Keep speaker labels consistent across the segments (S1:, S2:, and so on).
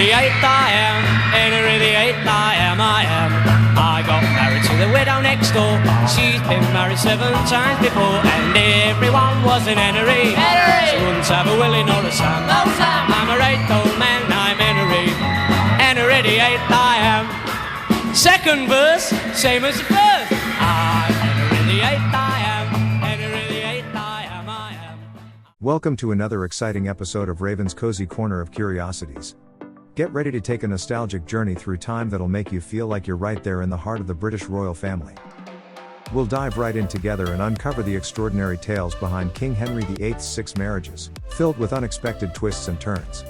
S1: the 8th I am, Henry the 8th I am. I got married to the widow next door. She's been married 7 times before, and everyone was an Henry. She wouldn't have a Willie nor a Sam. I'm a 8th old man, I'm Henry. Henry the 8th I am. Second verse, same as the first. I'm Henry the 8th I am. Henry the 8th I am.
S2: Welcome to another exciting episode of Raven's Cozy Corner of Curiosities. Get ready to take a nostalgic journey through time that'll make you feel like you're right there in the heart of the British royal family. We'll dive right in together and uncover the extraordinary tales behind King Henry VIII's 6 marriages, filled with unexpected twists and turns.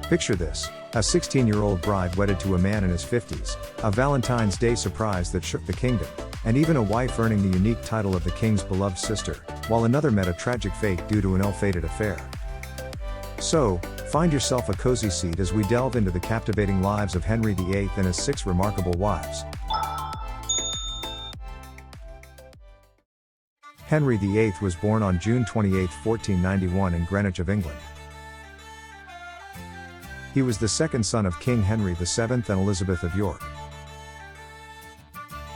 S2: Picture this: a 16-year-old bride wedded to a man in his 50s, a Valentine's Day surprise that shook the kingdom, and even a wife earning the unique title of the king's beloved sister, while another met a tragic fate due to an ill-fated affair. So, find yourself a cozy seat as we delve into the captivating lives of Henry VIII and his 6 remarkable wives. Henry VIII was born on June 28, 1491 in Greenwich of England. He was the second son of King Henry VII and Elizabeth of York.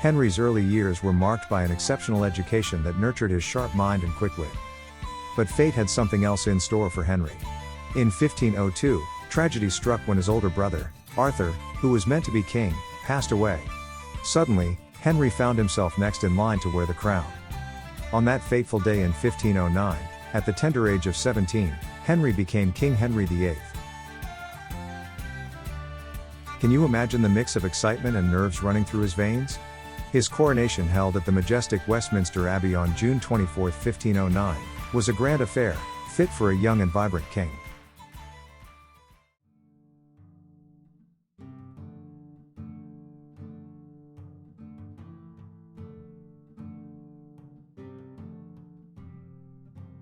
S2: Henry's early years were marked by an exceptional education that nurtured his sharp mind and quick wit. But fate had something else in store for Henry. In 1502, tragedy struck when his older brother, Arthur, who was meant to be king, passed away. Suddenly, Henry found himself next in line to wear the crown. On that fateful day in 1509, at the tender age of 17, Henry became King Henry VIII. Can you imagine the mix of excitement and nerves running through his veins? His coronation, held at the majestic Westminster Abbey on June 24, 1509, was a grand affair, fit for a young and vibrant king.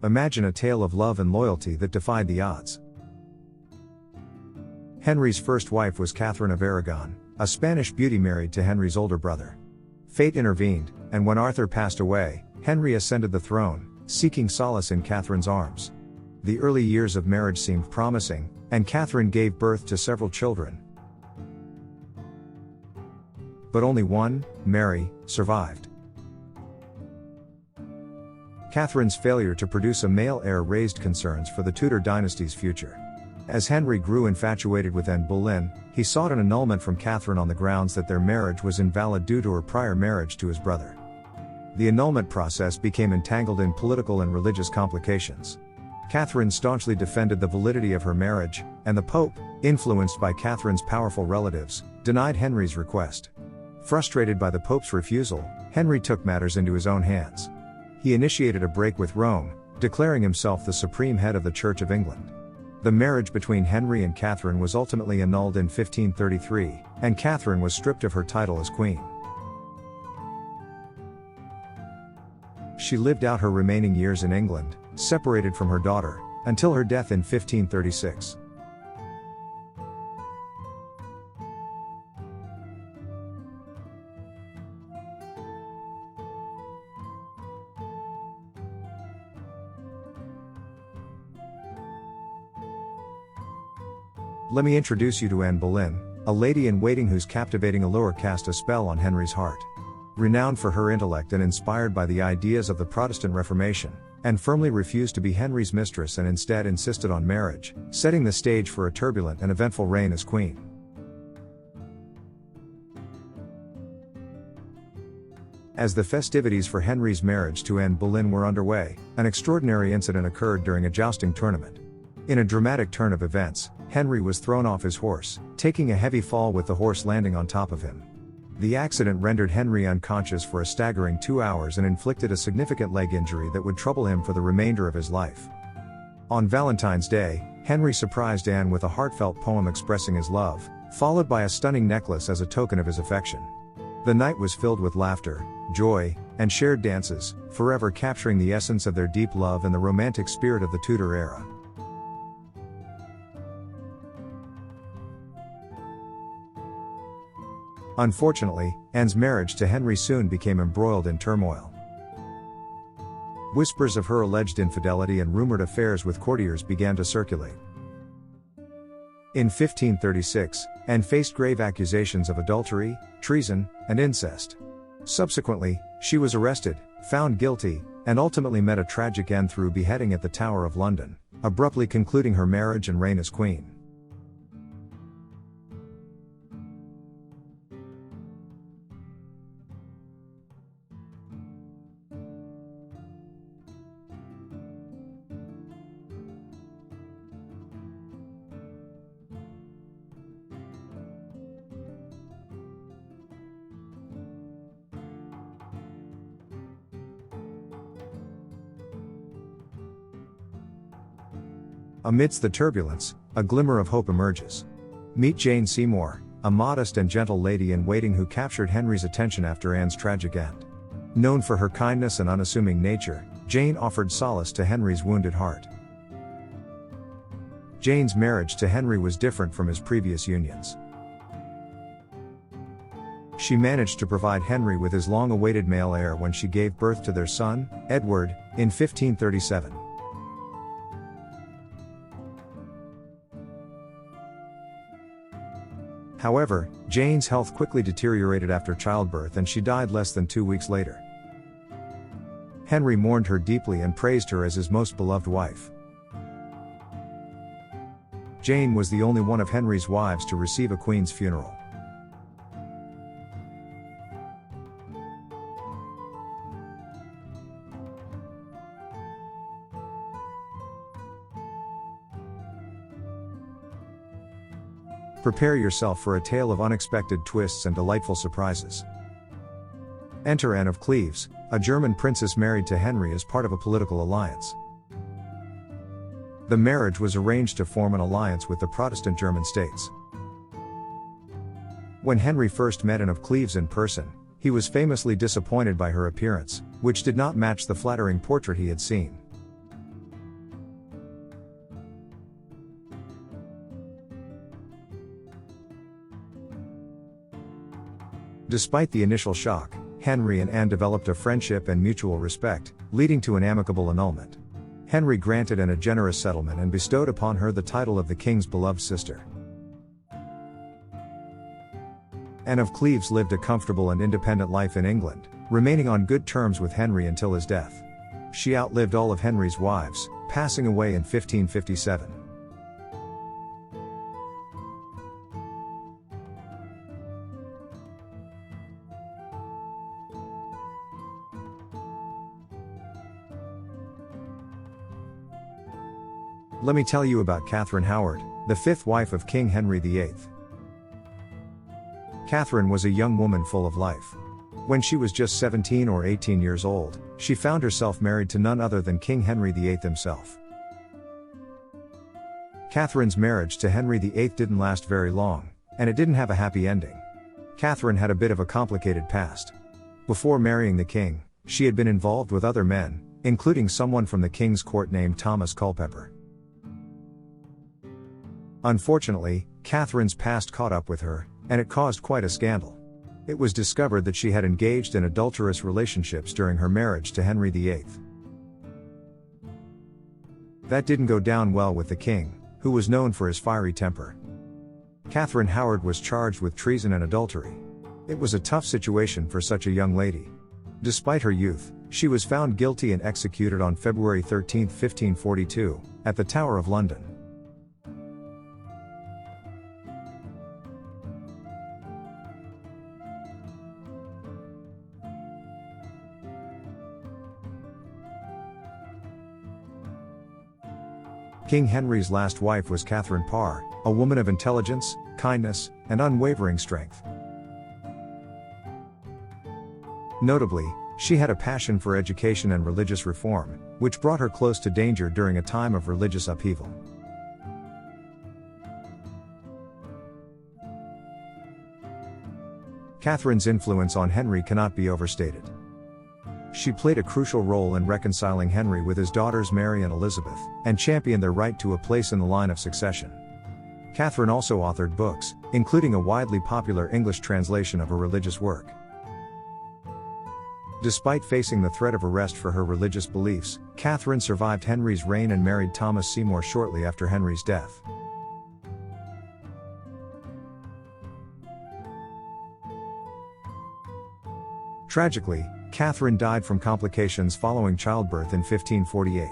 S2: Imagine a tale of love and loyalty that defied the odds. Henry's first wife was Catherine of Aragon, a Spanish beauty married to Henry's older brother. Fate intervened, and when Arthur passed away, Henry ascended the throne, seeking solace in Catherine's arms. The early years of marriage seemed promising, and Catherine gave birth to several children. But only one, Mary, survived. Catherine's failure to produce a male heir raised concerns for the Tudor dynasty's future. As Henry grew infatuated with Anne Boleyn, he sought an annulment from Catherine on the grounds that their marriage was invalid due to her prior marriage to his brother. The annulment process became entangled in political and religious complications. Catherine staunchly defended the validity of her marriage, and the Pope, influenced by Catherine's powerful relatives, denied Henry's request. Frustrated by the Pope's refusal, Henry took matters into his own hands. He initiated a break with Rome, declaring himself the supreme head of the Church of England. The marriage between Henry and Catherine was ultimately annulled in 1533, and Catherine was stripped of her title as queen. She lived out her remaining years in England, separated from her daughter, until her death in 1536. Let me introduce you to Anne Boleyn, a lady-in-waiting whose captivating allure cast a spell on Henry's heart. Renowned for her intellect and inspired by the ideas of the Protestant Reformation, Anne firmly refused to be Henry's mistress and instead insisted on marriage, setting the stage for a turbulent and eventful reign as queen. As the festivities for Henry's marriage to Anne Boleyn were underway, an extraordinary incident occurred during a jousting tournament. In a dramatic turn of events, Henry was thrown off his horse, taking a heavy fall with the horse landing on top of him. The accident rendered Henry unconscious for a staggering 2 hours and inflicted a significant leg injury that would trouble him for the remainder of his life. On Valentine's Day, Henry surprised Anne with a heartfelt poem expressing his love, followed by a stunning necklace as a token of his affection. The night was filled with laughter, joy, and shared dances, forever capturing the essence of their deep love and the romantic spirit of the Tudor era. Unfortunately, Anne's marriage to Henry soon became embroiled in turmoil. Whispers of her alleged infidelity and rumored affairs with courtiers began to circulate. in 1536, and faced grave accusations of adultery, treason, and incest. Subsequently, she was arrested, found guilty, and ultimately met a tragic end through beheading at the Tower of London, abruptly concluding her marriage and reign as queen. Amidst the turbulence, a glimmer of hope emerges. Meet Jane Seymour, a modest and gentle lady-in-waiting who captured Henry's attention after Anne's tragic end. Known for her kindness and unassuming nature, Jane offered solace to Henry's wounded heart. Jane's marriage to Henry was different from his previous unions. She managed to provide Henry with his long-awaited male heir when she gave birth to their son, Edward, in 1537. However, Jane's health quickly deteriorated after childbirth and she died less than 2 weeks later. Henry mourned her deeply and praised her as his most beloved wife. Jane was the only one of Henry's wives to receive a queen's funeral. Prepare yourself for a tale of unexpected twists and delightful surprises. Enter Anne of Cleves, a German princess married to Henry as part of a political alliance. The marriage was arranged to form an alliance with the Protestant German states. When Henry first met Anne of Cleves in person, he was famously disappointed by her appearance, which did not match the flattering portrait he had seen. Despite the initial shock, Henry and Anne developed a friendship and mutual respect, leading to an amicable annulment. Henry granted Anne a generous settlement and bestowed upon her the title of the king's beloved sister. Anne of Cleves lived a comfortable and independent life in England, remaining on good terms with Henry until his death. She outlived all of Henry's wives, passing away in 1557. Let me tell you about Catherine Howard, the fifth wife of King Henry VIII. Catherine was a young woman full of life. When she was just 17 or 18 years old, she found herself married to none other than King Henry VIII himself. Catherine's marriage to Henry VIII didn't last very long, and it didn't have a happy ending. Catherine had a bit of a complicated past. Before marrying the king, she had been involved with other men, including someone from the king's court named Thomas Culpeper. Unfortunately, Catherine's past caught up with her, and it caused quite a scandal. It was discovered that she had engaged in adulterous relationships during her marriage to Henry VIII. That didn't go down well with the king, who was known for his fiery temper. Catherine Howard was charged with treason and adultery. It was a tough situation for such a young lady. Despite her youth, she was found guilty and executed on February 13, 1542, at the Tower of London. King Henry's last wife was Catherine Parr, a woman of intelligence, kindness, and unwavering strength. Notably, she had a passion for education and religious reform, which brought her close to danger during a time of religious upheaval. Catherine's influence on Henry cannot be overstated. She played a crucial role in reconciling Henry with his daughters Mary and Elizabeth, and championed their right to a place in the line of succession. Catherine also authored books, including a widely popular English translation of her religious work. Despite facing the threat of arrest for her religious beliefs, Catherine survived Henry's reign and married Thomas Seymour shortly after Henry's death. Tragically, Catherine died from complications following childbirth in 1548.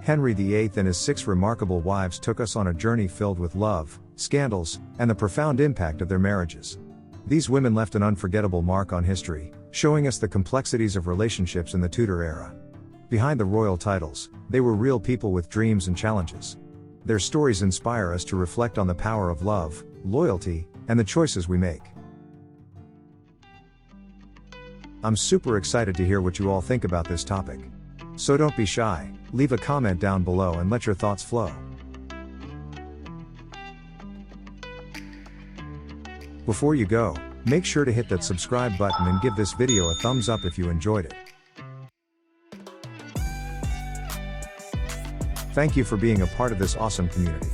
S2: Henry VIII and his 6 remarkable wives took us on a journey filled with love, scandals, and the profound impact of their marriages. These women left an unforgettable mark on history, showing us the complexities of relationships in the Tudor era. Behind the royal titles, they were real people with dreams and challenges. Their stories inspire us to reflect on the power of love, loyalty, and the choices we make. I'm super excited to hear what you all think about this topic. So don't be shy, leave a comment down below and let your thoughts flow. Before you go, make sure to hit that subscribe button and give this video a thumbs up if you enjoyed it. Thank you for being a part of this awesome community.